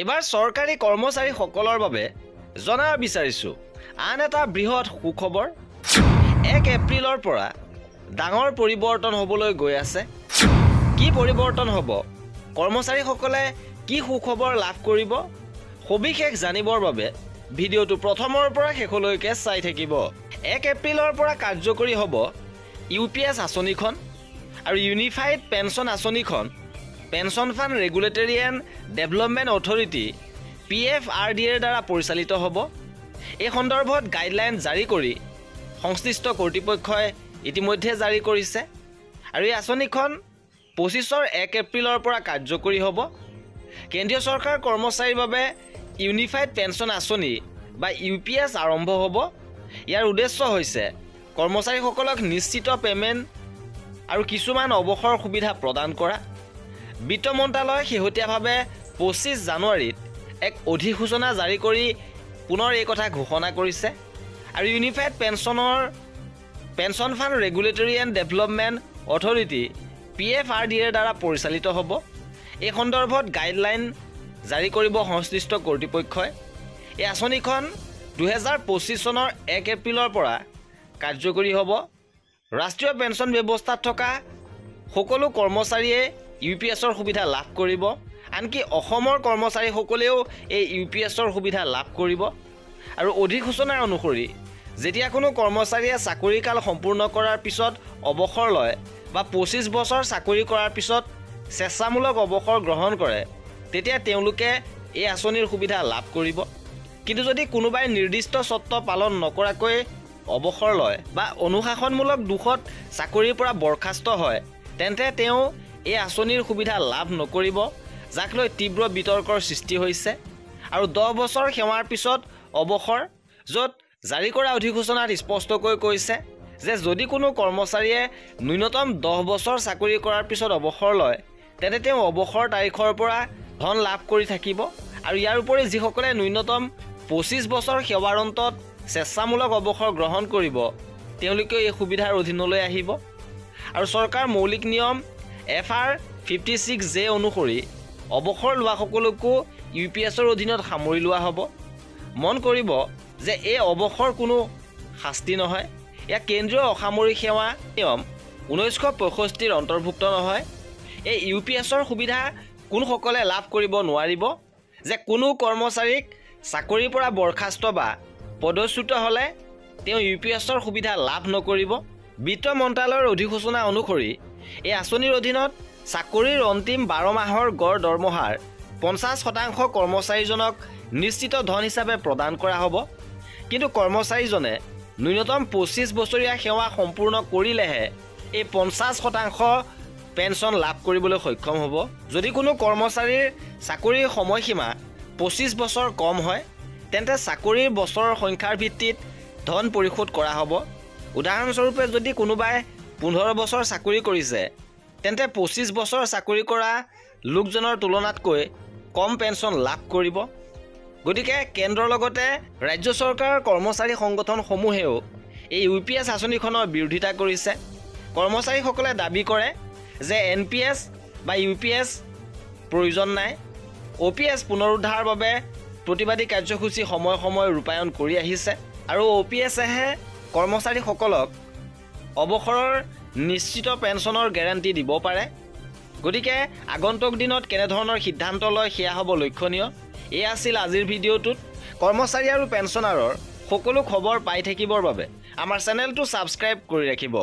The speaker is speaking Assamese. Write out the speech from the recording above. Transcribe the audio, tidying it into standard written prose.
এবাৰ চৰকাৰী কৰ্মচাৰীসকলৰ বাবে জনাব বিচাৰিছো আন এটা বৃহৎ সুখবৰ 1 এপ্ৰিলৰ পৰা ডাঙৰ পৰিৱৰ্তন হ'বলৈ গৈ আছে কি পৰিৱৰ্তন হ'ব কৰ্মচাৰীসকলে কি সুখবৰ লাভ কৰিব সবিশেষ জানিবৰ বাবে ভিডিঅ'টো প্ৰথমৰ পৰা শেষলৈকে চাই থাকিব 1 এপ্ৰিলৰ পৰা কাৰ্যকৰী হ'ব ইউপিএছ আঁচনিখন আৰু ইউনিফাইড পেনশন আঁচনিখন pension fund regulatory and development authority PFRDAৰ দ্বাৰা পৰিচালিত হ'ব এই সন্দৰ্ভত গাইডলাইন জাৰি কৰি সংশ্লিষ্ট কৰ্তৃপক্ষই ইতিমধ্যে জাৰি কৰিছে আৰু এই আঁচনিখন 25 এপ্ৰিলৰ পৰা কাৰ্যকৰী হ'ব কেন্দ্ৰীয় চৰকাৰ কৰ্মচাৰীৰ বাবে ইউনিফাইড পেনশন আঁচনি বা ইউপিএছ আৰম্ভ হ'ব ইয়াৰ উদ্দেশ্য হৈছে কৰ্মচাৰীসকলক নিশ্চিত পেমেণ্ট আৰু কিছুমান অৱসৰ সুবিধা প্ৰদান কৰা বিত্ত মন্ত্ৰালয়ে শেহতীয়াভাৱে 25 জানুৱাৰীত এক অধিসূচনা জাৰি কৰি পুনৰ এই কথা ঘোষণা কৰিছে আৰু unified pension fund regulatory and development authority PFRDAৰ দ্বাৰা পৰিচালিত হ'ব এই সন্দৰ্ভত গাইডলাইন জাৰি কৰিব সংশ্লিষ্ট কৰ্তৃপক্ষই এই আঁচনিখন 2025 চনৰ 1 এপ্ৰিলৰ পৰা কাৰ্যকৰী হ'ব ৰাষ্ট্ৰীয় পেনশন ব্যৱস্থাত থকা সকলো কৰ্মচাৰীয়ে ইউপিএছৰ সুবিধা লাভ কৰিব আনকি অসমৰ কৰ্মচাৰীসকলেও এই ইউপিএছৰ সুবিধা লাভ কৰিব আৰু অধিসূচনা অনুসৰি যেতিয়া কোনো কৰ্মচাৰীয়ে চাকৰিকাল সম্পূৰ্ণ কৰাৰ পিছত অৱসৰ লয় বা 25 বছৰ চাকৰি কৰাৰ পিছত স্বেচ্ছামূলক অৱসৰ গ্ৰহণ কৰে তেতিয়া তেওঁলোকে এই আঁচনিৰ সুবিধা লাভ কৰিব কিন্তু যদি কোনোবাই নিৰ্দিষ্ট চৰ্ত পালন নকৰাকৈ অৱসৰ লয় বা অনুশাসনমূলক দোষত চাকৰিৰ পৰা বৰখাস্ত হয় তেন্তে তেওঁ এই আঁচনিৰ সুবিধা লাভ নকৰিব যাক লৈ তীব্ৰ বিতৰ্কৰ সৃষ্টি হৈছে আৰু 10 বছৰ সেৱাৰ পিছত অৱসৰ য'ত জাৰি কৰা অধিসূচনাত স্পষ্টকৈ কৈছে যে যদি কোনো কৰ্মচাৰীয়ে ন্যূনতম 10 বছৰ চাকৰি কৰাৰ পিছত অৱসৰ লয় তেন্তে তেওঁ অৱসৰ তাৰিখৰ পৰা ধন লাভ কৰি থাকিব আৰু ইয়াৰ উপৰি যিসকলে ন্যূনতম 25 বছৰ সেৱাৰ অন্তত স্বেচ্ছামূলক অৱসৰ গ্ৰহণ কৰিব তেওঁলোকে এই সুবিধাৰ অধীনলৈ আহিব আৰু চৰকাৰ মৌলিক নিয়ম FR 56J অনুসৰি অৱসৰ লোৱা সকলকো ইউপিএছৰ অধীনত সামৰি লোৱা হ'ব মন কৰিব যে এই অৱসৰ কোনো শাস্তি নহয় ইয়াক কেন্দ্ৰীয় অসামৰিক সেৱা নিয়ম 1965ৰ অন্তৰ্ভুক্ত নহয় এই ইউপিএছৰ সুবিধা কোনসকলে লাভ কৰিব নোৱাৰিব যে কোনো কৰ্মচাৰীক চাকৰিৰ পৰা বৰখাস্ত বা পদচ্যুত হ'লে তেওঁ ইউপিএছৰ সুবিধা লাভ নকৰিব বিত্ত মন্ত্ৰালয়ৰ অধিসূচনা অনুসৰি এই আঁচনিৰ অধীনত চাকৰিৰ অন্তিম 12 মাহৰ গড় দৰমহাৰ 50% কৰ্মচাৰীজনক নিশ্চিত ধন হিচাপে প্ৰদান কৰা হ'ব কিন্তু কৰ্মচাৰীজনে ন্যূনতম 25 বছৰীয়া সেৱা সম্পূৰ্ণ কৰিলেহে এই 50% পেনশন লাভ কৰিবলৈ সক্ষম হ'ব যদি কোনো কৰ্মচাৰীৰ চাকৰিৰ সময়সীমা 25 বছৰ কম হয় তেন্তে চাকৰিৰ বছৰৰ সংখ্যাৰ ভিত্তিত ধন পৰিশোধ কৰা হ'ব উদাহৰণস্বৰূপে যদি কোনোবাই 15 বছৰ চাকৰি কৰিছে তেন্তে 25 বছৰ চাকৰি কৰা লোকজনৰ তুলনাতকৈ কম পেনশন লাভ কৰিব গতিকে কেন্দ্ৰৰ লগতে ৰাজ্য চৰকাৰৰ কৰ্মচাৰী সংগঠনসমূহেও এই ইউপিএছ আঁচনিখনৰ বিৰোধিতা কৰিছে কৰ্মচাৰীসকলে দাবী কৰে যে NPS বা UPS প্ৰয়োজন নাই OPS পুনৰুদ্ধাৰৰ বাবে প্ৰতিবাদী কাৰ্যসূচী সময় ৰূপায়ণ কৰি আহিছে আৰু OPSহে কৰ্মচাৰীসকলক অৱসৰৰ নিশ্চিত পেনশনৰ গ্যাৰান্টি দিব পাৰে গতিকে আগন্তুক দিনত কেনে ধৰণৰ সিদ্ধান্ত লয় সেয়া হ'ব লক্ষণীয় এই আছিল আজিৰ ভিডিঅ'টোত কৰ্মচাৰী আৰু পেনশনাৰৰ সকলো খবৰ পাই থাকিবৰ বাবে আমাৰ চেনেলটো সাবস্ক্ৰাইব কৰি ৰাখিব